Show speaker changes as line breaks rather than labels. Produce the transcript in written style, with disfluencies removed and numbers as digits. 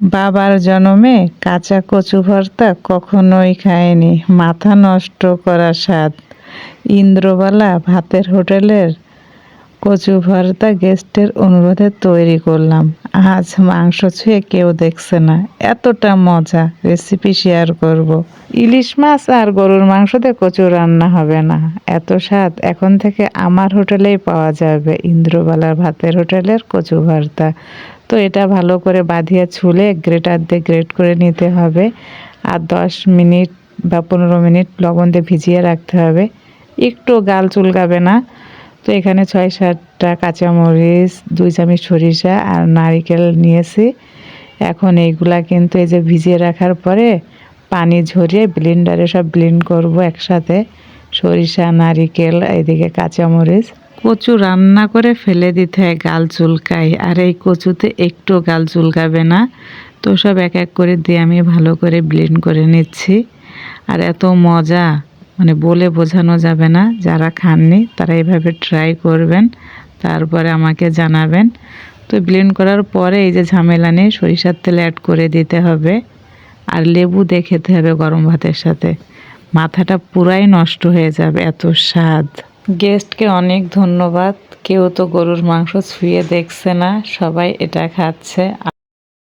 বাবার জন্মে কাঁচা কচু ভর্তা কখনোই খাইনি, মাথা নষ্ট করা স্বাদ। ইন্দ্রবালা ভাতের হোটেলের কচু ভর্তা গেস্টের অনুরোধে তৈরি করলাম। আজ মাংস ছুঁয়ে কেউ দেখছে না, এতটা মজা। রেসিপি শেয়ার করব। ইলিশ মাছ আর গরুর মাংস দিয়ে কচু রান্না হবে না, এত স্বাদ এখন থেকে আমার হোটেলেই পাওয়া যাবে। ইন্দ্রবালার ভাতের হোটেলের কচু ভর্তা। তো এটা ভালো করে বাঁধিয়ে ছুলে গ্রেটার দিয়ে গ্রেট করে নিতে হবে, আর 10 মিনিট বা 15 মিনিট লবণ দিয়ে ভিজিয়ে রাখতে হবে, একটু গাল চুলকাবে না। তো এখানে 6-7টা কাঁচামরিচ, 2 চামচ সরিষা আর নারিকেল নিয়েছি। এখন এইগুলা কিন্তু এই যে ভিজিয়ে রাখার পরে পানি ঝরিয়ে ব্লেন্ডারে সব ব্লেন্ড করব একসাথে। সরিষা, নারিকেল, এদিকে কাঁচামরিচ। কচু রান্না করে ফেলে দিতে হয়, গাল চুলকায়, আর এই কচুতে একটু গাল চুলকাবে না। তো সব এক এক করে দিয়ে আমি ভালো করে ব্লেন্ড করে নিচ্ছি। আর এত মজা, মানে বলে বোঝানো যাবে না। যারা খাননি তারা এইভাবে ট্রাই করবেন, তারপরে আমাকে জানাবেন। তো ব্লেন্ড করার পরে এই যে ঝামেলা নেই, সরিষার তেল অ্যাড করে দিতে হবে, আর লেবু দিয়ে খেতে হবে গরম ভাতের সাথে। মাথাটা পুরাই নষ্ট হয়ে যাবে, এত স্বাদ। গেস্টকে অনেক ধন্যবাদ, কেউ তো গরুর মাংস ছুঁয়ে দেখছে না, সবাই এটা খাচ্ছে।